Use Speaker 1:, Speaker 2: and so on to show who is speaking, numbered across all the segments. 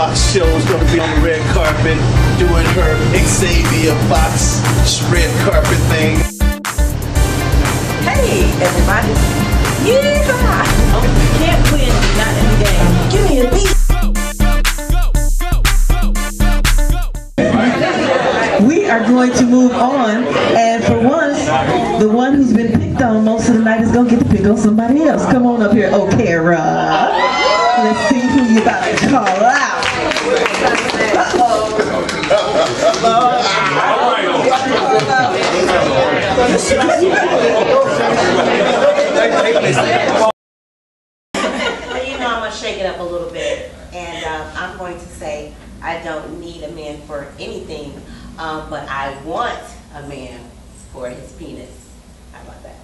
Speaker 1: box show is gonna be on the red carpet doing her Xavia box red carpet thing.
Speaker 2: Hey everybody! Yeehaw! Can't win, not in the game. Give me a beat. We are going to move on, and for once, the one who's been picked on most of the night is gonna get to pick on somebody else. Come on up here, Okera. Let's see who you about to call out.
Speaker 3: You know, I'm gonna shake it up a little bit, and I'm going to say I don't need a man for anything, but I want a man for his penis. How about that?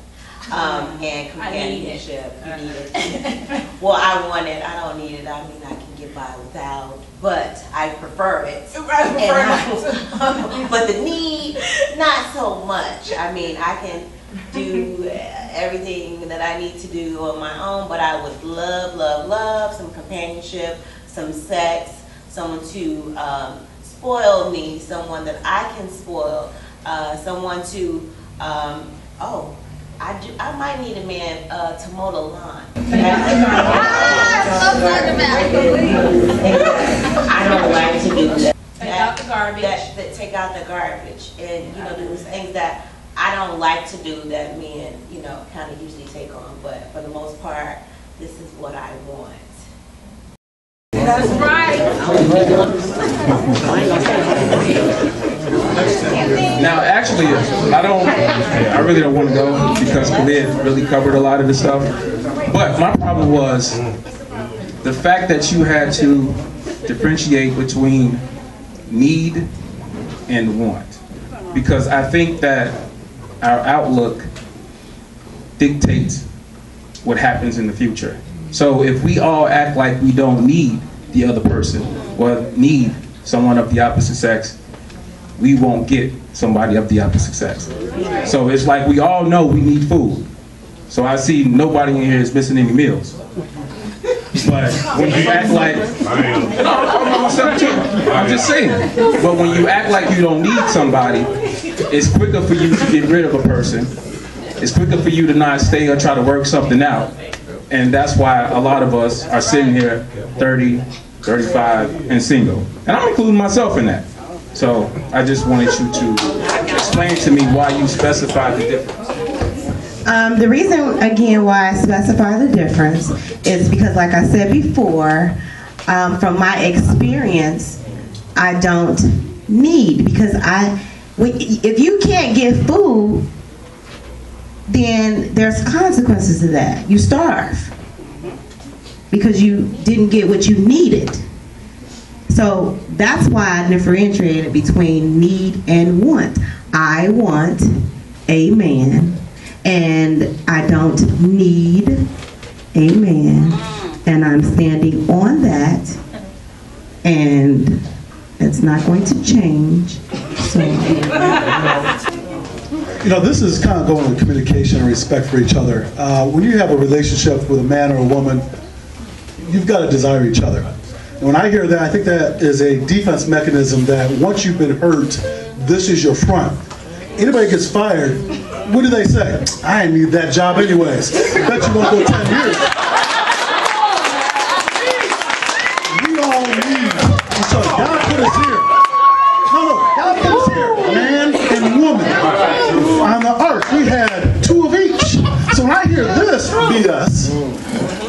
Speaker 3: And companionship. You need it. Well, I want it. I don't need it. I mean, I can get by without, but I prefer it. But the need, not so much. I mean, I can do everything that I need to do on my own, but I would love, love, love some companionship, some sex, someone to spoil me, someone that I can spoil, someone to, I might need a man to mow the lawn. I don't like to do that.
Speaker 4: Take out the garbage.
Speaker 3: Take out the garbage, and you know, do things that I don't like to do that men, you know, kind of usually take on. But for the most part, this is what I want.
Speaker 4: That's right.
Speaker 5: Now, actually, I really don't want to go because Khalid really covered a lot of the stuff. But my problem was the fact that you had to differentiate between need and want. Because I think that our outlook dictates what happens in the future. So if we all act like we don't need the other person or need someone of the opposite sex, we won't get somebody of the opposite sex. So it's like we all know we need food. So I see nobody in here is missing any meals. But when you act like, I'm just saying, but when you act like you don't need somebody, it's quicker for you to get rid of a person. It's quicker for you to not stay or try to work something out. And that's why a lot of us are sitting here 30, 35, and single. And I'm including myself in that. So I just wanted you to explain to me why you specify the difference.
Speaker 2: The reason, again, why I specify the difference is because, like I said before, from my experience, I don't need, because if you can't get food, then there's consequences to that. You starve because you didn't get what you needed. So that's why I differentiated between need and want. I want a man, and I don't need a man, and I'm standing on that, and it's not going to change. So.
Speaker 6: You know, this is kind of going with communication and respect for each other. When you have a relationship with a man or a woman, you've got to desire each other. And when I hear that, I think that is a defense mechanism that once you've been hurt, this is your front. Anybody gets fired, what do they say? I ain't need that job anyways. Bet you won't go 10 years. We all need each other. God put us here. God put us here, man and woman. On the ark, we had 2 of each. So when I hear this BS,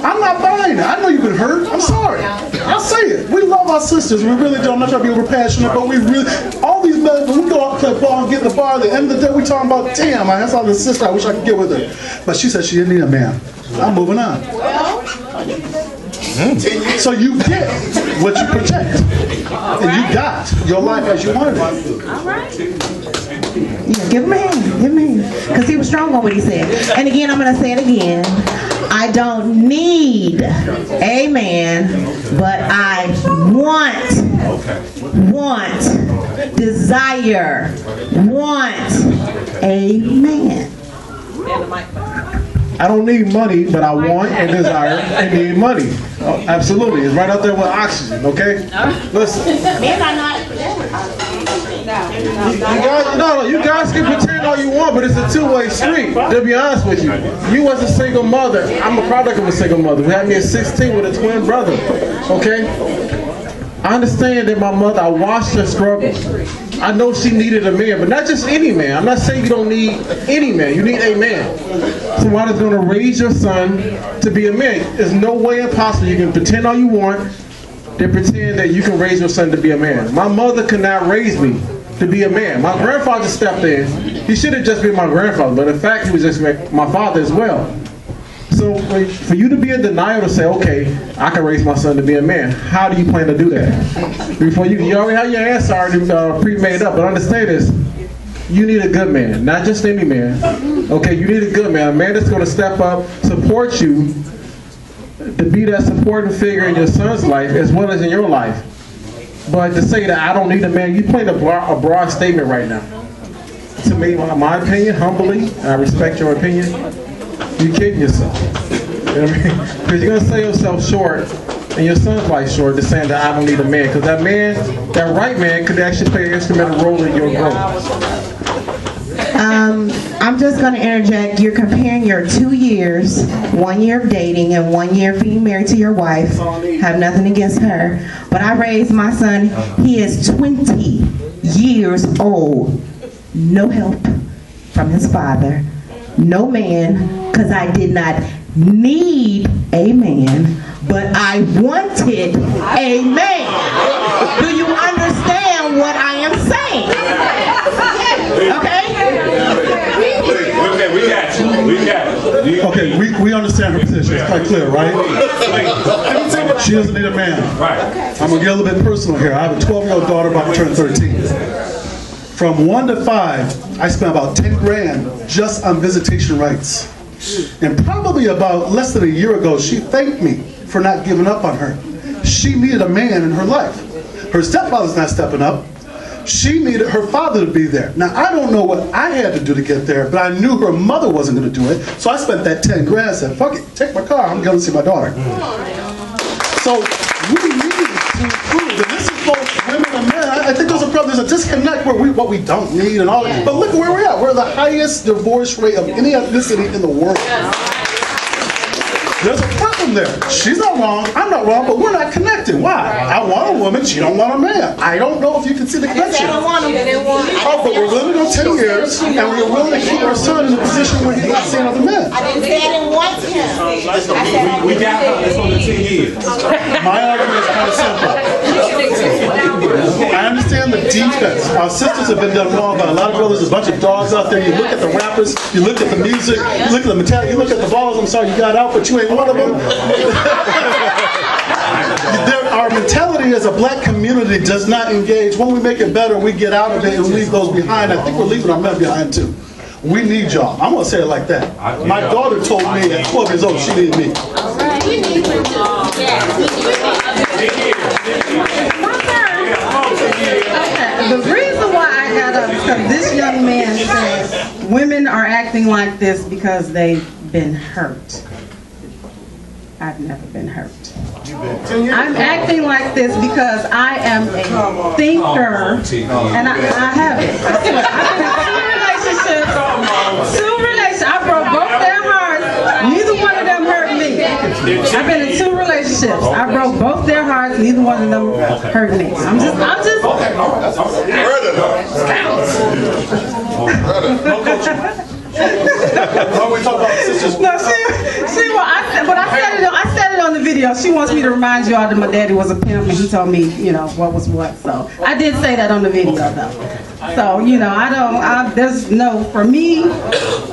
Speaker 6: I'm not buying it. I know you've been hurt. I'm sorry. I'll say it. We love our sisters. We really do. I'm not trying to be over passionate, but we really, all these men, when we go out and play ball and get in the bar, at the end of the day, we talking about, damn, I saw this sister, I wish I could get with her. But she said she didn't need a man. I'm moving on. So you get what you project. And you got your life as you wanted it.
Speaker 2: All right. Yeah, give him a hand. Give him a hand. Because he was strong on what he said. And again, I'm going to say it again. I don't need a man, but I desire a man.
Speaker 6: I don't need money, but I want and desire and need money. Oh, absolutely. It's right up there with oxygen, okay? Listen.
Speaker 3: Men are not.
Speaker 6: You guys can pretend all you want, but it's a two-way street, to be honest with you. You as a single mother, I'm a product of a single mother. We had me at 16 with a twin brother, okay? I understand that my mother, I watched her struggle. I know she needed a man, but not just any man. I'm not saying you don't need any man. You need a man. Someone that's going to raise your son to be a man. There's no way impossible. You can pretend all you want to pretend that you can raise your son to be a man. My mother could not raise me to be a man. My grandfather stepped in. He should have just been my grandfather, but in fact, he was just my father as well. So for you to be in denial to say, okay, I can raise my son to be a man, how do you plan to do that? Before you already have your answer already pre-made up, but understand this, you need a good man, not just any man. Okay, you need a good man, a man that's going to step up, support you, to be that supporting figure in your son's life as well as in your life. But to say that I don't need a man, you played a broad statement right now. To me, my opinion, humbly, I respect your opinion, you're kidding yourself. You know what I mean? Because you're going to sell yourself short and your son's life short to saying that I don't need a man. Because that man, that right man, could actually play an instrumental role in your growth.
Speaker 2: I'm just going to interject. You're comparing your 2 years, 1 year of dating and 1 year of being married to your wife. Have nothing against her. But I raised my son. He is 20 years old. No help from his father. No man, because I did not need a man, but I wanted a man. Do you understand what I am saying?
Speaker 7: Okay, we got you. We got you.
Speaker 6: Okay, we understand her position. It's quite clear, right? She doesn't need a man.
Speaker 7: Right.
Speaker 6: I'm going to get a little bit personal here. I have a 12-year-old daughter about to turn 13. From 1 to 5, I spent about 10 grand just on visitation rights. And probably about less than a year ago, she thanked me for not giving up on her. She needed a man in her life. Her stepfather's not stepping up. She needed her father to be there. Now, I don't know what I had to do to get there, but I knew her mother wasn't going to do it. So I spent that 10 grand and said, fuck it, take my car, I'm going to see my daughter. So we need to improve, and this is both women and men. I think there's a disconnect where what we don't need and all that. But look at where we're at. We're the highest divorce rate of any ethnicity in the world. There's a problem there. She's not wrong, I'm not wrong, but we're not connecting. Why? I want a woman, she don't want a man. I don't know if you can see the connection. Oh, but we're willing to go 10 years, and we're willing to keep our son in a position where he's not seeing other men.
Speaker 3: I didn't say I didn't want him.
Speaker 7: We got her. It's on the 10 years.
Speaker 6: My argument is kind of simple. I understand the defense. Our sisters have been done wrong by a lot of brothers. There's a bunch of dogs out there. You look at the rappers, you look at the music, you look at the mentality, you look at the balls. I'm sorry you got out, but you ain't one of them. Our mentality as a black community does not engage. When we make it better, we get out of it and we leave those behind. I think we're leaving our men behind too. We need y'all. I'm going to say it like that. My daughter told me at 12 years old she needed me.
Speaker 8: The reason why I got up is because this young man said women are acting like this because they've been hurt. I've never been hurt. I'm acting like this because I am a thinker, and I haven't. I swear. I've been in 2 relationships. I broke both their hearts. Neither one of them hurt me. I've been in 2 relationships. I broke both their hearts. Neither one of them hurt me. I'm just.
Speaker 6: We talk about sisters.
Speaker 8: No, I said it on the video. She wants me to remind you all that my daddy was a pimp and he told me, what was what. So I did say that on the video though. So, for me,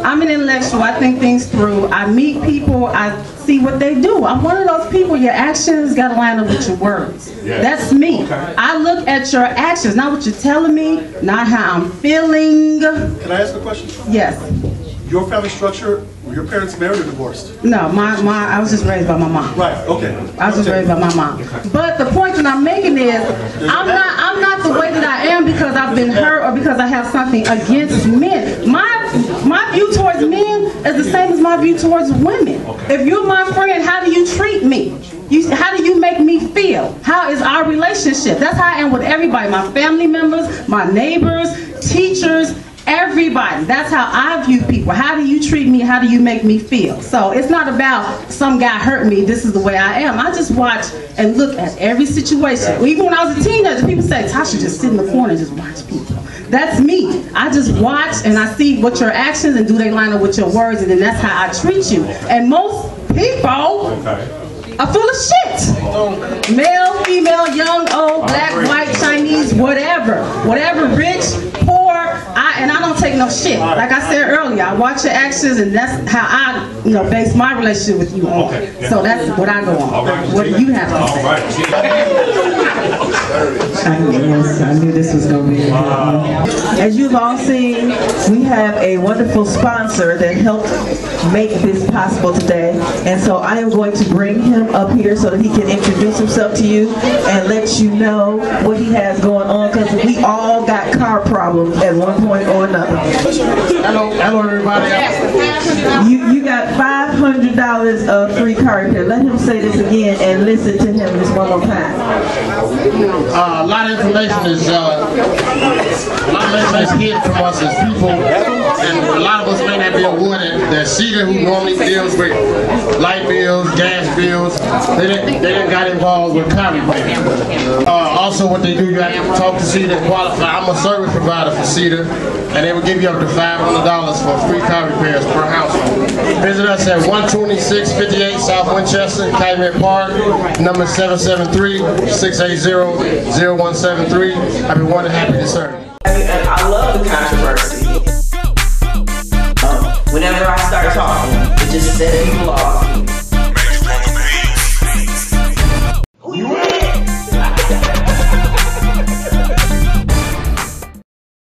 Speaker 8: I'm an intellectual. I think things through. I meet people. I see what they do. I'm one of those people, your actions got to line up with your words. Yes. That's me. Okay. I look at your actions, not what you're telling me, not how I'm feeling.
Speaker 6: Can I ask a question?
Speaker 8: Yes.
Speaker 6: Your family structure, were your parents married or divorced?
Speaker 8: No, I was just raised by my mom.
Speaker 6: Right, okay.
Speaker 8: I was just raised by my mom. But the point that I'm making is, I'm not the way that I am because I've been hurt or because I have something against men. My view towards men is the same as my view towards women. If you're my friend, how do you treat me? How do you make me feel? How is our relationship? That's how I am with everybody, my family members, my neighbors, teachers, everybody. That's how I view people. How do you treat me? How do you make me feel? So it's not about some guy hurt me, this is the way I am. I just watch and look at every situation. Even when I was a teenager, people say, Tasha, just sit in the corner and just watch people. That's me. I just watch and I see what your actions and do they line up with your words, and then that's how I treat you. And most people are full of shit. Male, female, young, old, black, white, Chinese, whatever. Whatever, rich, poor, and I don't take no shit. Like I said earlier, I watch your actions, and that's how I, base my relationship with you on. So that's what I go on. What do you have to say?
Speaker 9: Yes, I knew this was going to be a good one. As you've all seen, we have a wonderful sponsor that helped make this possible today. And so I am going to bring him up here so that he can introduce himself to you and let you know what he has going on, because we all got car problems at one point or another.
Speaker 10: Hello everybody.
Speaker 9: You got $500 of free car repair. Let him say this again and listen to him just one more time.
Speaker 10: A lot of information is hidden from us as people, and a lot of us may not be aware that Cedar, who normally deals with light bills, gas bills, they didn't got involved with car repair. Also, what they do, you have to talk to Cedar and qualify. I'm a service provider for Cedar, and they will give you up to $500 for free car repairs per household. Visit us at 12658 South Winchester, Calumet Park, number 773-680-0173. I'd be more than happy to serve.
Speaker 11: I love the controversy. Whenever I start talking, it just sets people off.